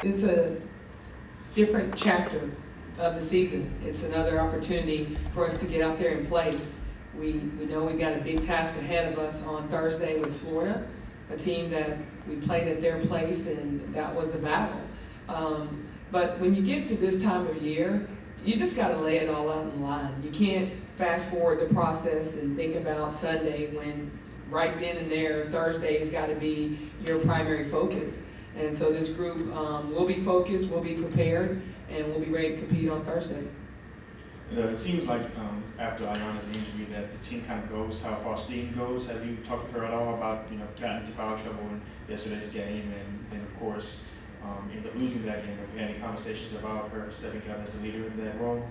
It's a different chapter of the season. It's another opportunity for us to get out there and play. We know we've got a big task ahead of us on Thursday with Florida, a team that we played at their place, and that was a battle. But when you get to this time of year, you just got to lay it all out on the line. You can't fast forward the process and think about Sunday when right then and there, Thursday has got to be your primary focus. And so this group will be focused, will be prepared, and we'll be ready to compete on Thursday. It seems like after Ayana's injury that the team kind of goes how phosphine goes. Have you talked with her at all about, got into foul trouble in yesterday's game and of course, into losing that game? Have you had any conversations about her stepping up as a leader in that role?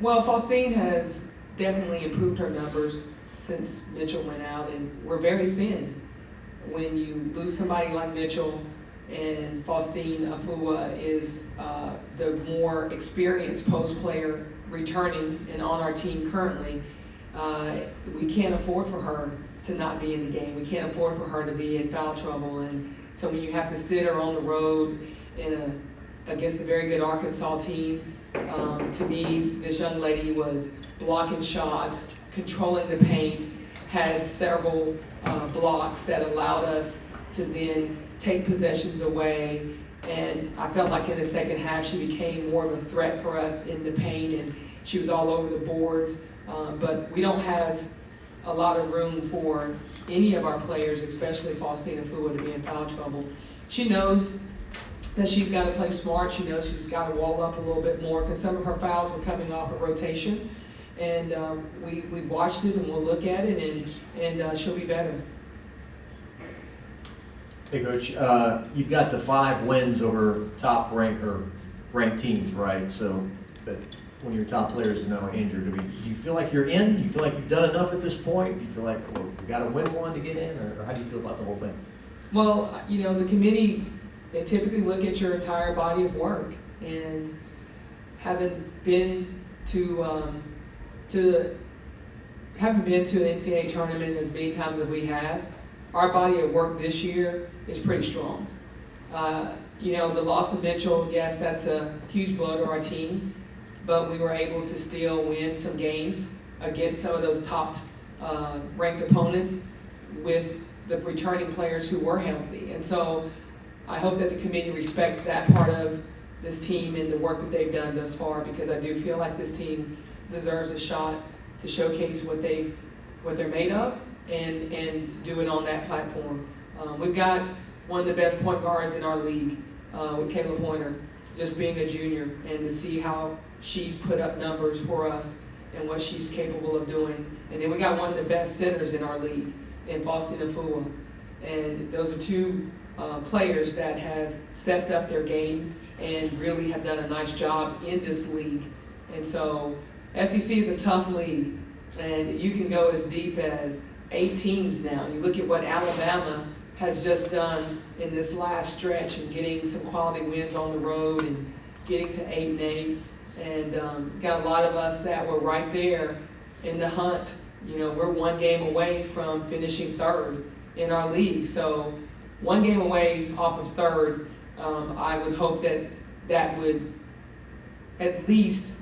Well, phosphine has definitely improved her numbers since Mitchell went out, and we're very thin. When you lose somebody like Mitchell, and Phosphine Afua is the more experienced post player returning and on our team currently, we can't afford for her to not be in the game. We can't afford for her to be in foul trouble. And so when you have to sit her on the road against a very good Arkansas team, to me, this young lady was blocking shots, controlling the paint, had several blocks that allowed us to then take possessions away, and I felt like in the second half she became more of a threat for us in the paint, and she was all over the boards. But we don't have a lot of room for any of our players, especially Faustina Fua, to be in foul trouble. She knows that she's got to play smart. She knows she's got to wall up a little bit more because some of her fouls were coming off a rotation, and we watched it and we'll look at it, and she'll be better. Hey, Coach, you've got the 5 wins over top ranked teams, right? So, but when your top players are now injured, do you feel like you're in? Do you feel like you've done enough at this point? Do you feel like we got to win one to get in, or how do you feel about the whole thing? Well, the committee, they typically look at your entire body of work, and having been to an NCAA tournament as many times as we have, our body of work this year is pretty strong. The loss of Mitchell, yes, that's a huge blow to our team, but we were able to still win some games against some of those top ranked opponents with the returning players who were healthy. And so I hope that the committee respects that part of this team and the work that they've done thus far, because I do feel like this team deserves a shot to showcase what they're made of and do it on that platform. We've got one of the best point guards in our league with Kayla Pointer, just being a junior, and to see how she's put up numbers for us and what she's capable of doing. And then we got one of the best centers in our league in Faustina Fua. And those are 2 players that have stepped up their game and really have done a nice job in this league. And so SEC is a tough league, and you can go as deep as 8 teams now. You look at what Alabama has just done in this last stretch and getting some quality wins on the road and getting to 8-8. And got a lot of us that were right there in the hunt. We're 1 game away from finishing 3rd in our league. So 1 game away off of 3rd, I would hope that would at least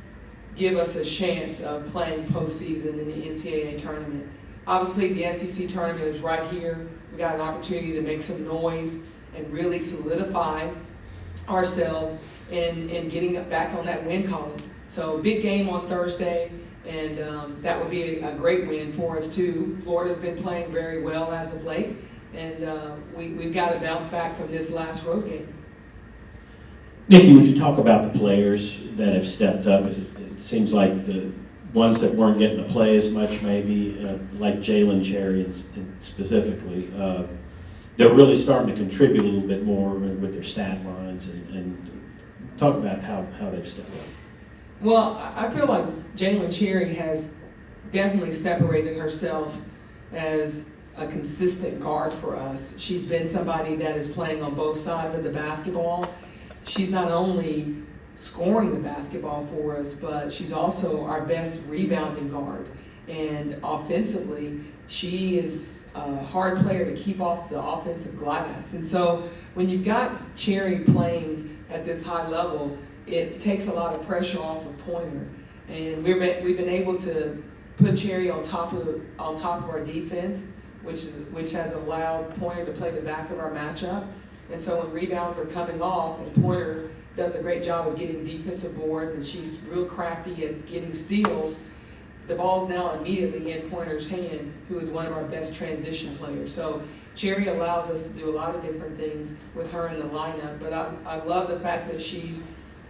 give us a chance of playing postseason in the NCAA tournament. Obviously, the SEC tournament is right here. We got an opportunity to make some noise and really solidify ourselves in getting back on that win column. So big game on Thursday, and that would be a great win for us too. Florida's been playing very well as of late, and we've got to bounce back from this last road game. Nikki, would you talk about the players that have stepped up? It seems like the ones that weren't getting to play as much, maybe, like Jalen Cherry specifically, they're really starting to contribute a little bit more with their stat lines, and talk about how they've stepped up. Well, I feel like Jalen Cherry has definitely separated herself as a consistent guard for us. She's been somebody that is playing on both sides of the basketball. She's not only scoring the basketball for us, but she's also our best rebounding guard. And offensively, she is a hard player to keep off the offensive glass. And so when you've got Cherry playing at this high level, it takes a lot of pressure off of Pointer. And we've been able to put Cherry on top of our defense, which has allowed Pointer to play the back of our matchup. And so when rebounds are coming off, and Pointer does a great job of getting defensive boards, and she's real crafty at getting steals, the ball's now immediately in Pointer's hand, who is one of our best transition players. So Cherry allows us to do a lot of different things with her in the lineup, but I love the fact that she's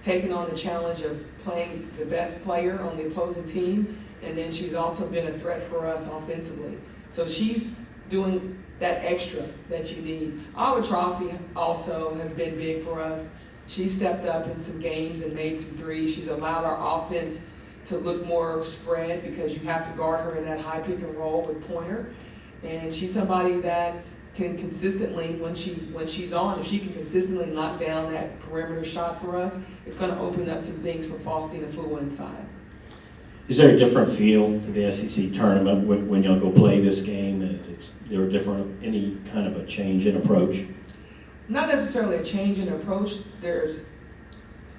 taken on the challenge of playing the best player on the opposing team, and then she's also been a threat for us offensively. So she's doing that extra that you need. Awatrasi also has been big for us. She stepped up in some games and made some threes. She's allowed our offense to look more spread because you have to guard her in that high pick and roll with Pointer. And she's somebody that can consistently, when she's on, if she can consistently knock down that perimeter shot for us, it's going to open up some things for Faustina Fua inside. Is there a different feel to the SEC tournament when y'all go play this game? Is there any kind of a change in approach? Not necessarily a change in approach. There's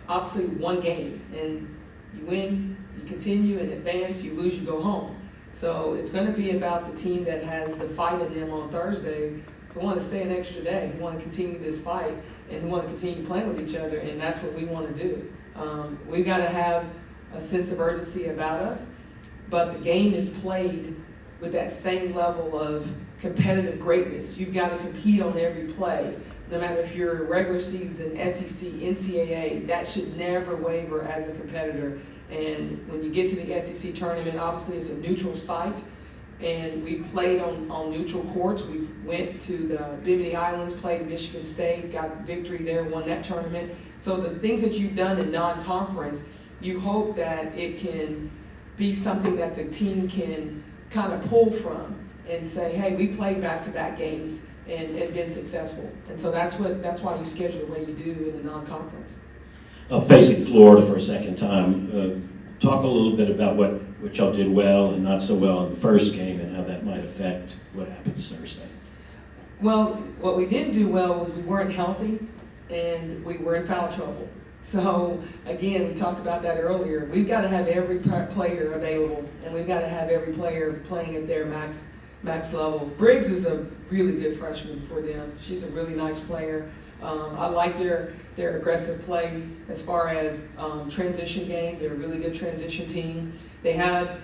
obviously one game, and you win, you continue and advance, you lose, you go home. So it's going to be about the team that has the fight in them on Thursday, who want to stay an extra day, who want to continue this fight, and who want to continue playing with each other, and that's what we want to do. We've got to have a sense of urgency about us, but the game is played with that same level of competitive greatness. You've got to compete on every play. No matter if you're regular season, SEC, NCAA, that should never waver as a competitor. And when you get to the SEC tournament, obviously it's a neutral site, and we've played on neutral courts. We went to the Bimini Islands, played Michigan State, got victory there, won that tournament. So the things that you've done in non-conference, you hope that it can be something that the team can kind of pull from and say, hey, we played back-to-back games and been successful. And so that's why you schedule the way you do in the non-conference. Facing Florida for a second time, talk a little bit about what y'all did well and not so well in the first game and how that might affect what happens Thursday. Well, what we didn't do well was we weren't healthy and we were in foul trouble. So again, we talked about that earlier. We've got to have every player available, and we've got to have every player playing at their max level. Briggs is a really good freshman for them. She's a really nice player. I like their aggressive play as far as transition game. They're a really good transition team. They have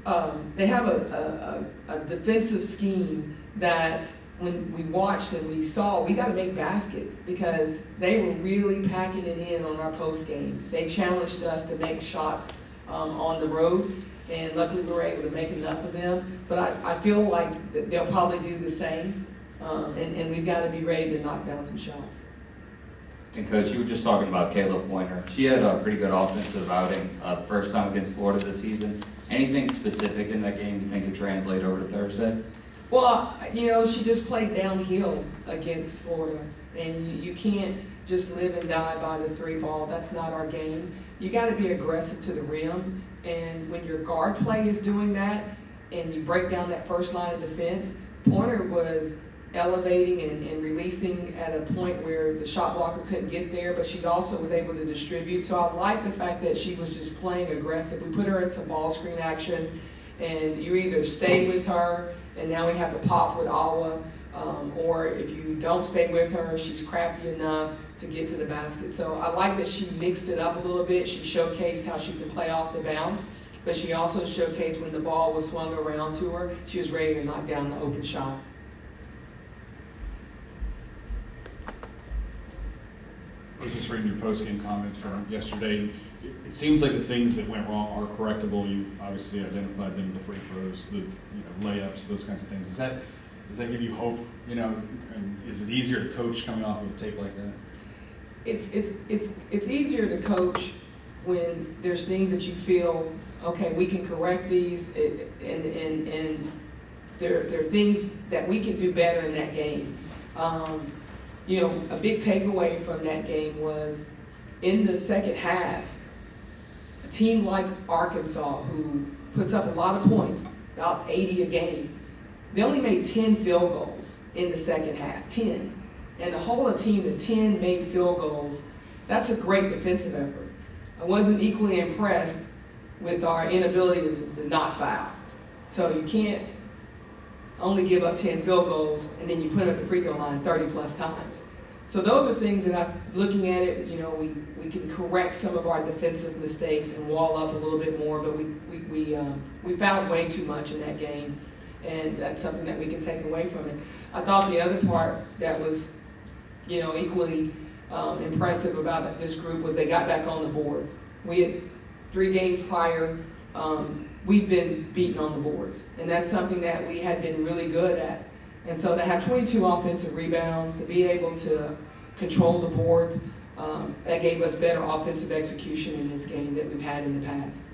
a defensive scheme that when we watched and we saw, we got to make baskets because they were really packing it in on our post game. They challenged us to make shots on the road, and luckily we were able to make enough of them. But I feel like they'll probably do the same, and we've got to be ready to knock down some shots. And Coach, you were just talking about Kayla Pointer. She had a pretty good offensive outing the first time against Florida this season. Anything specific in that game you think could translate over to Thursday? Well, she just played downhill against Florida, and you can't just live and die by the three ball. That's not our game. You got to be aggressive to the rim, and when your guard play is doing that, and you break down that first line of defense, Pointer was elevating and releasing at a point where the shot blocker couldn't get there, but she also was able to distribute. So I like the fact that she was just playing aggressive. We put her in some ball screen action, and you either stay with her, and now we have the pop with Awa, or if you don't stay with her, she's crafty enough to get to the basket. So I like that she mixed it up a little bit. She showcased how she can play off the bounce, but she also showcased when the ball was swung around to her, she was ready to knock down the open shot. I was just reading your post-game comments from yesterday. It seems like the things that went wrong are correctable. You obviously identified them, the free throws, the layups, those kinds of things. Does that give you hope? And is it easier to coach coming off of a tape like that? It's easier to coach when there's things that you feel, okay, we can correct these, and there are things that we can do better in that game. A big takeaway from that game was in the second half, a team like Arkansas, who puts up a lot of points, about 80 a game, They only made 10 field goals in the second half, 10. And the whole team, the 10 made field goals. That's a great defensive effort. I wasn't equally impressed with our inability to not foul. So you can't only give up 10 field goals and then you put them at the free throw line 30 plus times. So those are things that I'm looking at it, you know, we can correct some of our defensive mistakes and wall up a little bit more, but we fouled way too much in that game, and that's something that we can take away from it. I thought the other part that was, you know, equally impressive about this group was they got back on the boards. We had 3 games prior, we've been beaten on the boards, and that's something that we had been really good at. And so to have 22 offensive rebounds, to be able to control the boards, that gave us better offensive execution in this game that we've had in the past.